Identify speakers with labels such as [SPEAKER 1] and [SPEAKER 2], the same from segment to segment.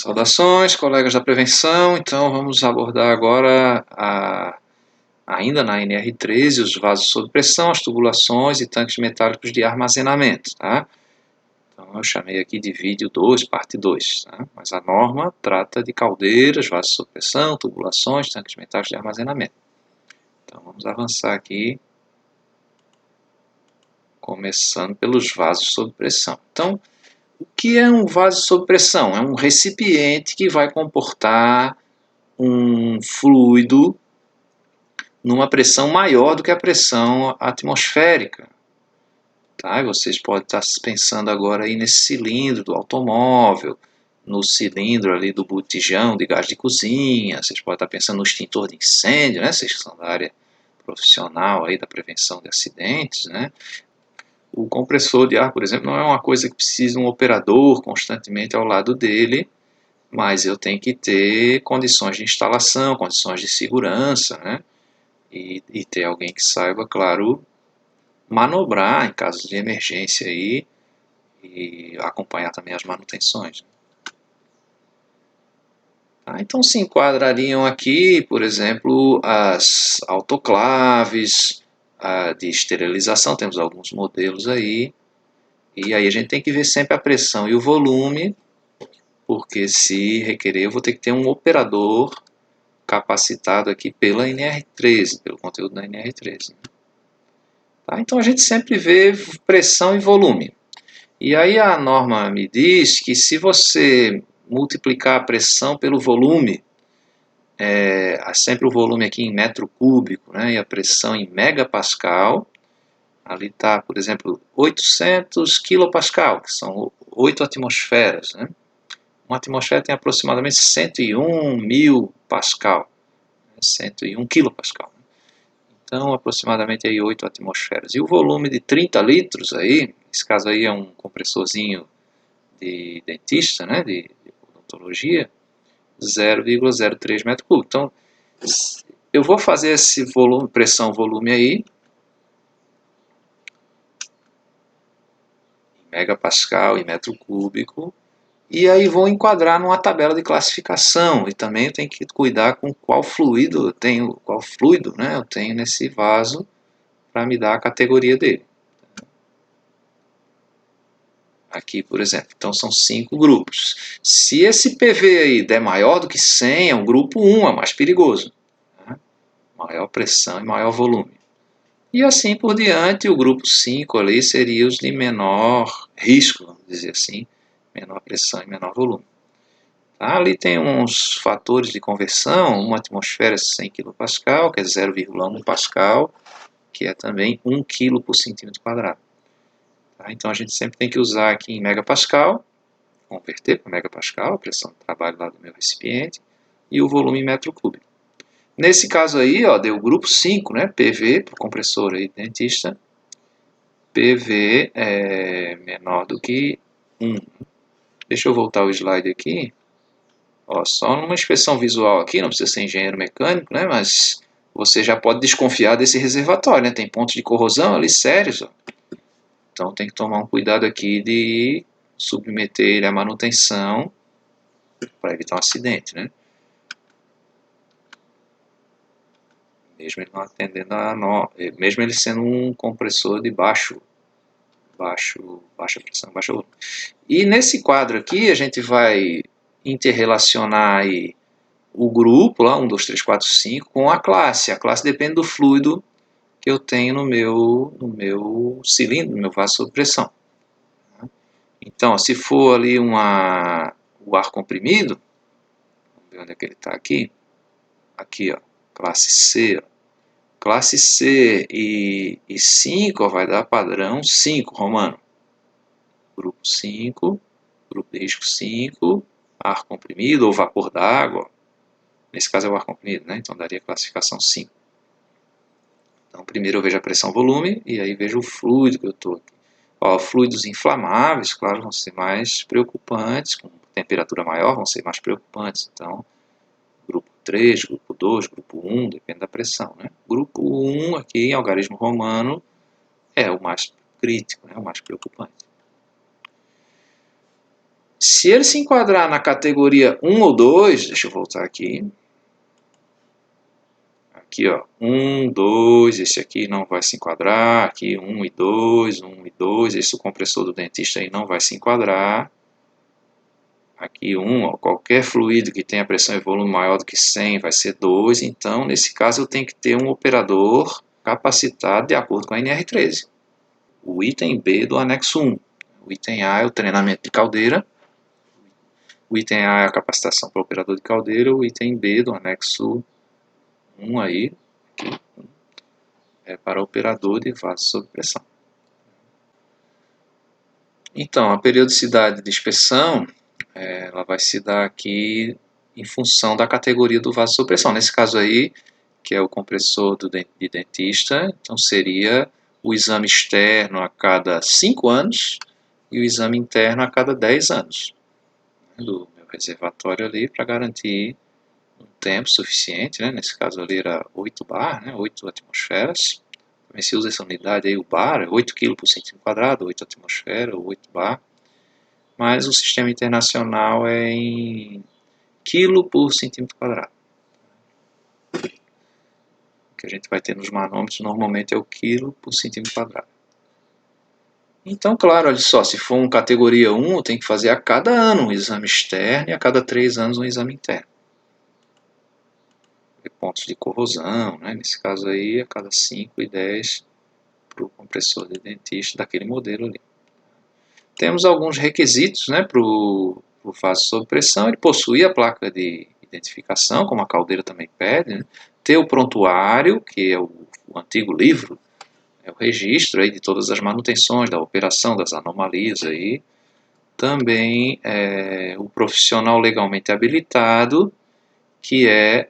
[SPEAKER 1] Saudações, colegas da prevenção. Então, vamos abordar agora, ainda na NR13, os vasos sob pressão, as tubulações e tanques metálicos de armazenamento. Tá? Então, eu chamei aqui de vídeo 2, parte 2. Tá? Mas a norma trata de caldeiras, vasos sob pressão, tubulações, tanques metálicos de armazenamento. Então, vamos avançar aqui, começando pelos vasos sob pressão. Então, o que é um vaso sob pressão? É um recipiente que vai comportar um fluido numa pressão maior do que a pressão atmosférica. Tá? E vocês podem estar pensando agora aí nesse cilindro do automóvel, no cilindro ali do botijão de gás de cozinha, vocês podem estar pensando no extintor de incêndio, né? Vocês que são da área profissional aí da prevenção de acidentes, né? O compressor de ar, por exemplo, não é uma coisa que precisa de um operador constantemente ao lado dele, mas eu tenho que ter condições de instalação, condições de segurança, né? E ter alguém que saiba, claro, manobrar em casos de emergência aí e acompanhar também as manutenções. Então se enquadrariam aqui, por exemplo, as autoclaves de esterilização, temos alguns modelos aí, e aí a gente tem que ver sempre a pressão e o volume, porque se requerer eu vou ter que ter um operador capacitado aqui pela NR13, pelo conteúdo da NR13. Tá? Então a gente sempre vê pressão e volume. E aí a norma me diz que se você multiplicar a pressão pelo volume, sempre o volume aqui em metro cúbico, né, e a pressão em megapascal, ali está, por exemplo, 800 kilopascal, que são 8 atmosferas. Né? Uma atmosfera tem aproximadamente 101 mil pascal, 101 kilopascal. Então, aproximadamente aí 8 atmosferas. E o volume de 30 litros aí, esse caso aí é um compressorzinho de dentista, né, de odontologia, 0,03 metro cúbico. Então, eu vou fazer esse volume, pressão-volume aí, em megapascal e metro cúbico, e aí vou enquadrar numa tabela de classificação, e também eu tenho que cuidar com qual fluido eu tenho, né, eu tenho nesse vaso, para me dar a categoria dele. Aqui, por exemplo, então são 5 grupos. Se esse PV aí der maior do que 100, é um grupo 1, é mais perigoso. Né? Maior pressão e maior volume. E assim por diante, o grupo 5 ali seria os de menor risco, vamos dizer assim, menor pressão e menor volume. Tá? Ali tem uns fatores de conversão, uma atmosfera 100 kPa, que é 0,1 pascal, que é também 1 kg por centímetro quadrado. Tá? Então a gente sempre tem que usar aqui em megapascal, converter para megapascal, a pressão de trabalho lá do meu recipiente, e o volume em metro cúbico. Nesse caso aí, ó, deu o grupo 5, né? PV, para o compressor aí, dentista, PV é menor do que 1. Deixa eu voltar o slide aqui. Ó, só numa inspeção visual aqui, não precisa ser engenheiro mecânico, né? Mas você já pode desconfiar desse reservatório, né? Tem pontos de corrosão ali sérios, ó. Então tem que tomar um cuidado aqui de submeter ele à manutenção para evitar um acidente, né? Mesmo ele não atendendo mesmo ele sendo um compressor de baixa pressão, baixo volume. E nesse quadro aqui a gente vai interrelacionar aí o grupo, lá 1, 2, 3, 4, 5, com a classe. A classe depende do fluido que eu tenho no meu cilindro, no meu vaso sob pressão. Então, se for ali o ar comprimido, vamos ver onde é que ele está aqui. Aqui, ó, classe C. Ó. Classe C e 5 ó, vai dar padrão 5 romano. Grupo 5, grupo de risco 5, ar comprimido ou vapor d'água. Nesse caso é o ar comprimido, né? Então daria classificação 5. Então primeiro eu vejo a pressão-volume e aí vejo o fluido que eu estou aqui. Ó, fluidos inflamáveis, claro, vão ser mais preocupantes, com temperatura maior vão ser mais preocupantes. Então, grupo 3, grupo 2, grupo 1, depende da pressão. Né? Grupo 1 aqui em algarismo romano é o mais crítico, né? O mais preocupante. Se ele se enquadrar na categoria 1 ou 2, deixa eu voltar aqui. Aqui, ó, 1, 2, esse aqui não vai se enquadrar. Aqui, 1 e 2, 1 e 2. Esse o compressor do dentista aí não vai se enquadrar. Aqui 1, ó, qualquer fluido que tenha pressão e volume maior do que 100 vai ser 2. Então, nesse caso, eu tenho que ter um operador capacitado de acordo com a NR13. O item B do anexo 1. O item A é o treinamento de caldeira. O item A é a capacitação para o operador de caldeira. O item B do anexo 1 aí, aqui, é para o operador de vaso sob pressão. Então, a periodicidade de inspeção, ela vai se dar aqui em função da categoria do vaso sob pressão. Nesse caso aí, que é o compressor de dentista, então seria o exame externo a cada 5 anos e o exame interno a cada 10 anos. Do meu reservatório ali para garantir um tempo suficiente, né? Nesse caso ali era 8 bar, né? 8 atmosferas. Também se usa essa unidade aí, o bar, 8 kg por centímetro quadrado, 8 atmosferas, 8 bar. Mas o sistema internacional é em quilo por centímetro quadrado. O que a gente vai ter nos manômetros normalmente é o quilo por centímetro quadrado. Então, claro, olha só, se for uma categoria 1, tem que fazer a cada ano um exame externo e a cada 3 anos um exame interno. Pontos de corrosão, né? Nesse caso aí, a cada 5 e 10 para o compressor de dentista daquele modelo ali. Temos alguns requisitos, né, para o vaso sob pressão. Ele possui a placa de identificação, como a caldeira também pede, né? Ter o prontuário, que é o antigo livro, é o registro aí de todas as manutenções, da operação, das anomalias aí. Também o profissional legalmente habilitado, que é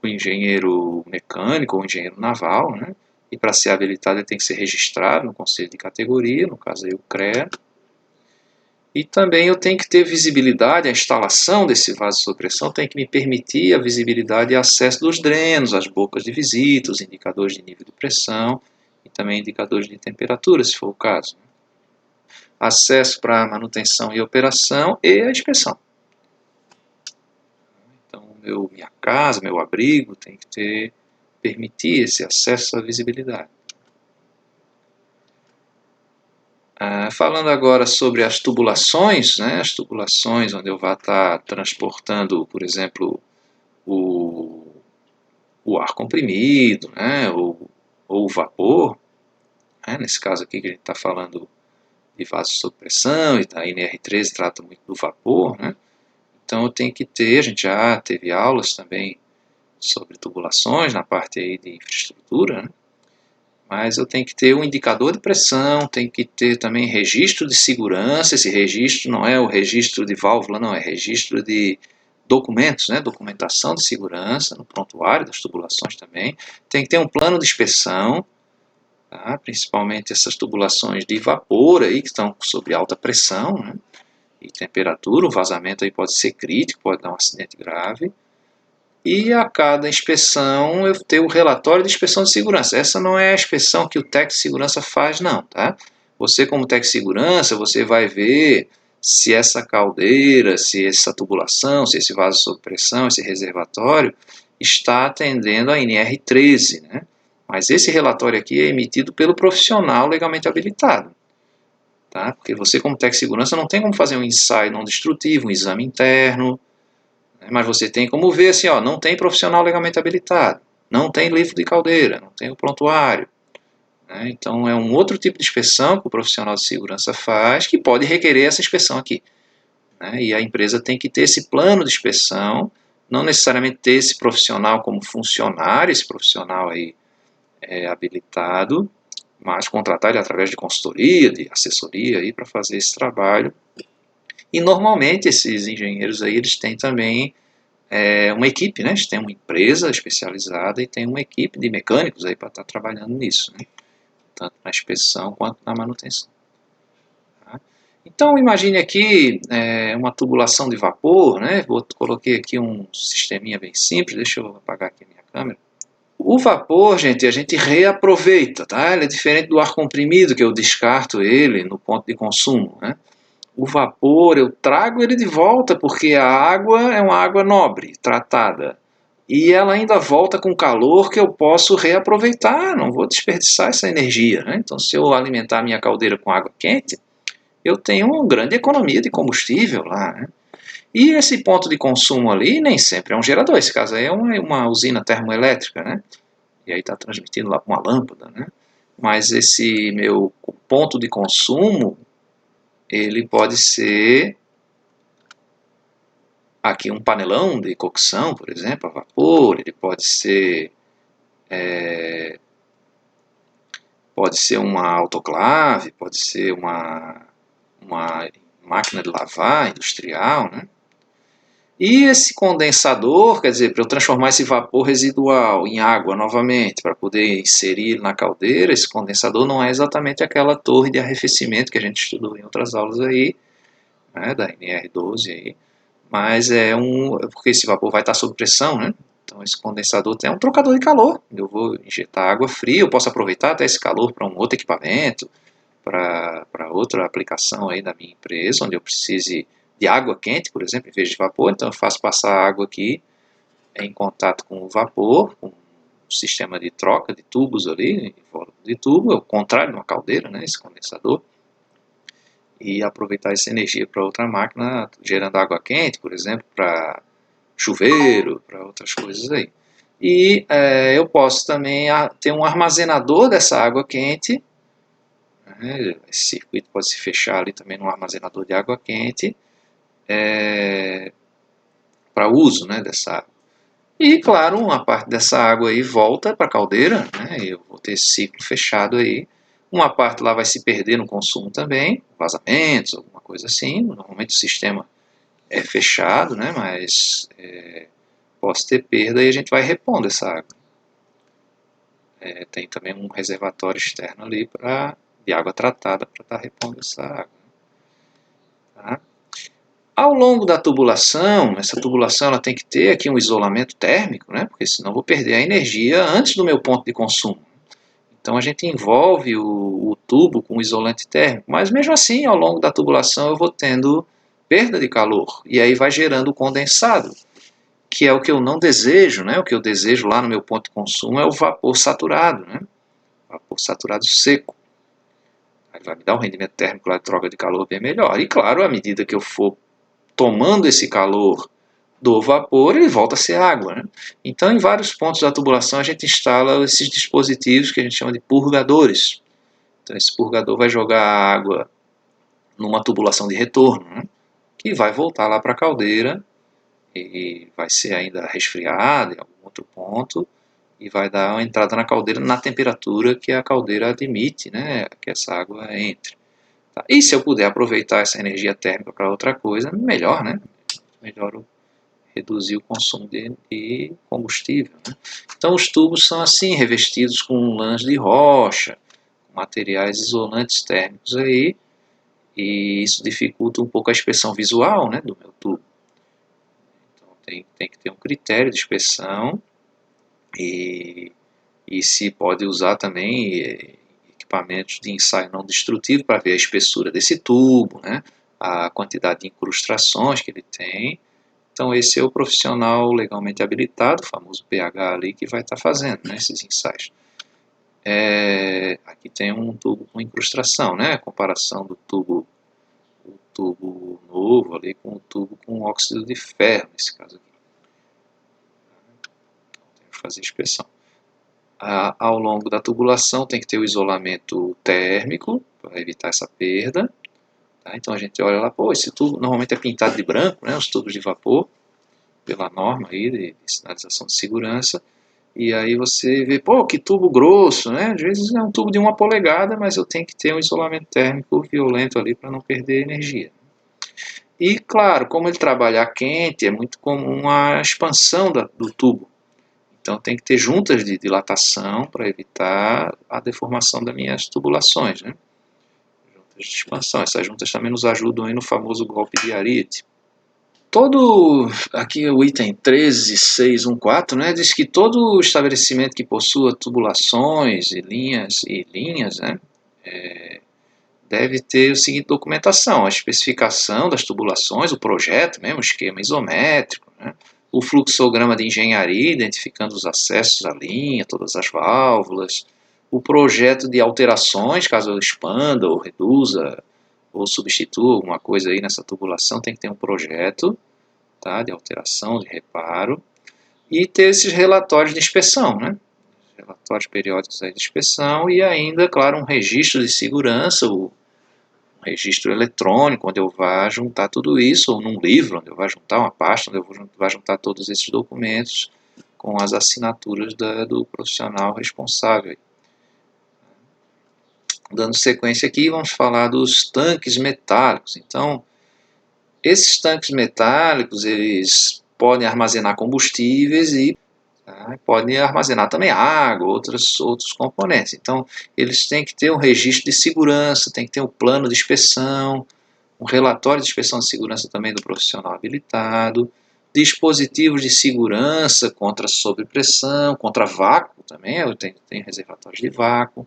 [SPEAKER 1] o engenheiro mecânico ou engenheiro naval, né? E para ser habilitado ele tem que ser registrado no conselho de categoria, no caso aí o CREA. E também eu tenho que ter visibilidade, a instalação desse vaso sob pressão tem que me permitir a visibilidade e acesso dos drenos, as bocas de visita, os indicadores de nível de pressão e também indicadores de temperatura, se for o caso. Acesso para manutenção e operação e a inspeção. Então, minha casa, meu abrigo tem que permitir esse acesso à visibilidade. Falando agora sobre as tubulações, né, as tubulações onde eu vou estar transportando, por exemplo, o ar comprimido, né, ou o vapor, né, nesse caso aqui que a gente está falando de vaso sob pressão, e a NR13 trata muito do vapor, né, então eu tenho que ter, a gente já teve aulas também sobre tubulações na parte aí de infraestrutura, né, mas eu tenho que ter um indicador de pressão, tenho que ter também registro de segurança. Esse registro não é o registro de válvula, não, é registro de documentos, né? Documentação de segurança, no prontuário das tubulações também. Tem que ter um plano de inspeção, tá? Principalmente essas tubulações de vapor aí, que estão sob alta pressão, né? E temperatura, o vazamento aí pode ser crítico, pode dar um acidente grave. E a cada inspeção eu tenho o relatório de inspeção de segurança. Essa não é a inspeção que o técnico de segurança faz, não, tá? Você, como técnico de segurança, você vai ver se essa caldeira, se essa tubulação, se esse vaso sob pressão, esse reservatório está atendendo a NR13, né? Mas esse relatório aqui é emitido pelo profissional legalmente habilitado, tá? Porque você, como técnico de segurança, não tem como fazer um ensaio não destrutivo, um exame interno, mas você tem como ver assim, ó, não tem profissional legalmente habilitado, não tem livro de caldeira, não tem o prontuário. Né? Então é um outro tipo de inspeção que o profissional de segurança faz que pode requerer essa inspeção aqui. Né? E a empresa tem que ter esse plano de inspeção, não necessariamente ter esse profissional como funcionário, esse profissional aí habilitado, mas contratar ele através de consultoria, de assessoria aí para fazer esse trabalho. E normalmente esses engenheiros aí, eles têm também uma equipe, né? Eles têm uma empresa especializada e tem uma equipe de mecânicos aí para estar trabalhando nisso, né? Tanto na inspeção quanto na manutenção. Tá? Então imagine aqui uma tubulação de vapor, né? Coloquei aqui um sisteminha bem simples, deixa eu apagar aqui a minha câmera. O vapor, gente, a gente reaproveita, tá? Ele é diferente do ar comprimido, que eu descarto ele no ponto de consumo, né? O vapor, eu trago ele de volta, porque a água é uma água nobre, tratada. E ela ainda volta com calor que eu posso reaproveitar, não vou desperdiçar essa energia. Né? Então, se eu alimentar a minha caldeira com água quente, eu tenho uma grande economia de combustível lá. Né? E esse ponto de consumo ali nem sempre é um gerador, esse caso aí é uma usina termoelétrica, né? E aí está transmitindo lá com uma lâmpada. Né? Mas esse meu ponto de consumo, ele pode ser aqui um panelão de cocção, por exemplo, a vapor, ele pode ser uma autoclave, pode ser uma máquina de lavar industrial, né? E esse condensador, quer dizer, para eu transformar esse vapor residual em água novamente, para poder inserir na caldeira, esse condensador não é exatamente aquela torre de arrefecimento que a gente estudou em outras aulas aí, né, da NR12 aí, mas porque esse vapor vai estar sob pressão, né? Então esse condensador tem um trocador de calor. Eu vou injetar água fria, eu posso aproveitar até esse calor para um outro equipamento, para outra aplicação aí da minha empresa, onde eu precise de água quente, por exemplo, em vez de vapor. Então eu faço passar a água aqui em contato com o vapor, com um sistema de troca de tubos ali, de tubo, é o contrário de uma caldeira, né, esse condensador, e aproveitar essa energia para outra máquina, gerando água quente, por exemplo, para chuveiro, para outras coisas aí. E eu posso também ter um armazenador dessa água quente, né? Esse circuito pode se fechar ali também no armazenador de água quente, para uso, né, dessa água. E claro, uma parte dessa água aí volta para a caldeira, né? Eu vou ter esse ciclo fechado aí. Uma parte lá vai se perder no consumo também, vazamentos, alguma coisa assim. Normalmente o sistema é fechado, né? Mas posso ter perda e a gente vai repondo essa água. Tem também um reservatório externo ali de água tratada para estar repondo essa água. Tá? Ao longo da tubulação, essa tubulação ela tem que ter aqui um isolamento térmico, né? Porque senão eu vou perder a energia antes do meu ponto de consumo. Então a gente envolve o tubo com isolante térmico, mas mesmo assim, ao longo da tubulação eu vou tendo perda de calor e aí vai gerando condensado, que é o que eu não desejo, né? O que eu desejo lá no meu ponto de consumo é o vapor saturado, né? Vapor saturado seco. Aí vai me dar um rendimento térmico lá de troca de calor bem melhor. E claro, à medida que eu for tomando esse calor do vapor, ele volta a ser água. Né? Então, em vários pontos da tubulação, a gente instala esses dispositivos que a gente chama de purgadores. Então, esse purgador vai jogar a água numa tubulação de retorno, né? Que vai voltar lá para a caldeira e vai ser ainda resfriada em algum outro ponto e vai dar uma entrada na caldeira na temperatura que a caldeira admite, né? Que essa água entre. Tá? E se eu puder aproveitar essa energia térmica para outra coisa, melhor, né? Melhor reduzir o consumo de combustível. Né? Então os tubos são assim, revestidos com lãs de rocha, com materiais isolantes térmicos aí, e isso dificulta um pouco a inspeção visual, né, do meu tubo. Então tem que ter um critério de inspeção e se pode usar também equipamentos de ensaio não destrutivo para ver a espessura desse tubo, né, a quantidade de incrustações que ele tem. Então esse é o profissional legalmente habilitado, o famoso PH ali, que vai estar fazendo, né, esses ensaios. Aqui tem um tubo com incrustação, né, a comparação do tubo novo ali com o tubo com óxido de ferro, nesse caso aqui. Então, tem que fazer inspeção. Ao longo da tubulação tem que ter o isolamento térmico para evitar essa perda. Tá? Então a gente olha lá, pô, esse tubo normalmente é pintado de branco, né, os tubos de vapor, pela norma aí de sinalização de segurança. E aí você vê, pô, que tubo grosso, né? Às vezes é um tubo de 1 polegada, mas eu tenho que ter um isolamento térmico violento ali para não perder energia. E claro, como ele trabalha a quente, é muito comum a expansão do tubo. Então tem que ter juntas de dilatação para evitar a deformação das minhas tubulações, né? Juntas de expansão. Essas juntas também nos ajudam aí no famoso golpe de Ariete. Aqui o item 13614, né, diz que todo estabelecimento que possua tubulações e linhas, né, deve ter o seguinte documentação: a especificação das tubulações, o projeto mesmo, o esquema isométrico, né? O fluxograma de engenharia, identificando os acessos à linha, todas as válvulas, o projeto de alterações, caso eu expanda ou reduza ou substitua alguma coisa aí nessa tubulação, tem que ter um projeto, tá, de alteração, de reparo, e ter esses relatórios de inspeção, né? Relatórios periódicos aí de inspeção e ainda, claro, um registro de segurança, um registro eletrônico, onde eu vá juntar tudo isso, ou num livro, onde eu vá juntar uma pasta, onde eu vá juntar todos esses documentos com as assinaturas do profissional responsável. Dando sequência aqui, vamos falar dos tanques metálicos. Então, esses tanques metálicos, eles podem armazenar combustíveis e podem armazenar também água, outros componentes. Então, eles têm que ter um registro de segurança, tem que ter um plano de inspeção, um relatório de inspeção de segurança também do profissional habilitado, dispositivos de segurança contra sobrepressão, contra vácuo também, tem reservatórios de vácuo,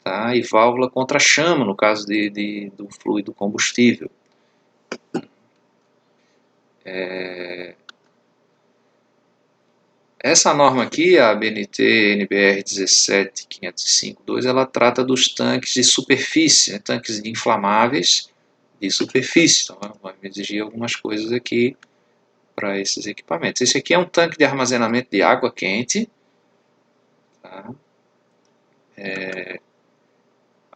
[SPEAKER 1] tá? E válvula contra chama, no caso do fluido combustível. Essa norma aqui, a BNT NBR 17552, ela trata dos tanques de superfície, né? Tanques inflamáveis de superfície. Então, vai me exigir algumas coisas aqui para esses equipamentos. Esse aqui é um tanque de armazenamento de água quente. Tá?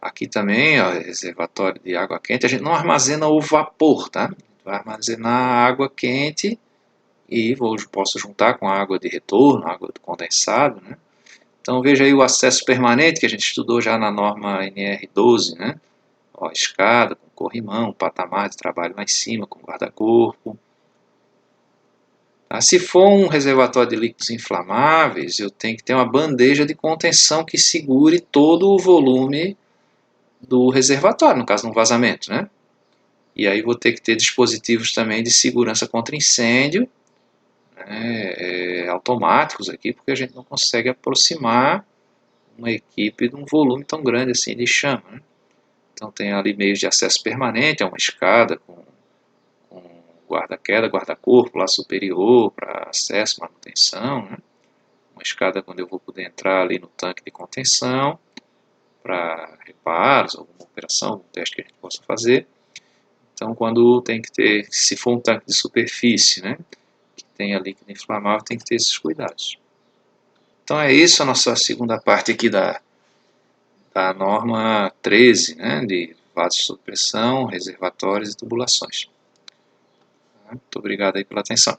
[SPEAKER 1] Aqui também, ó, reservatório de água quente. A gente não armazena o vapor, tá? Vai armazenar água quente e posso juntar com água de retorno, água do condensado, né? Então veja aí o acesso permanente que a gente estudou já na norma NR12, né? Ó, escada com corrimão, patamar de trabalho lá em cima com guarda-corpo. Tá? Se for um reservatório de líquidos inflamáveis, eu tenho que ter uma bandeja de contenção que segure todo o volume do reservatório, no caso de um vazamento, né? E aí vou ter que ter dispositivos também de segurança contra incêndio, né, automáticos aqui, porque a gente não consegue aproximar uma equipe de um volume tão grande assim de chama, né? Então tem ali meios de acesso permanente, é uma escada com guarda-queda, guarda-corpo lá superior para acesso, manutenção, né? Uma escada quando eu vou poder entrar ali no tanque de contenção para reparos, alguma operação, algum teste que a gente possa fazer. Então quando tem que ter, se for um tanque de superfície, né, que tem ali líquido inflamável, tem que ter esses cuidados. Então é isso a nossa segunda parte aqui da norma 13, né, de vasos sob pressão, reservatórios e tubulações. Muito obrigado aí pela atenção.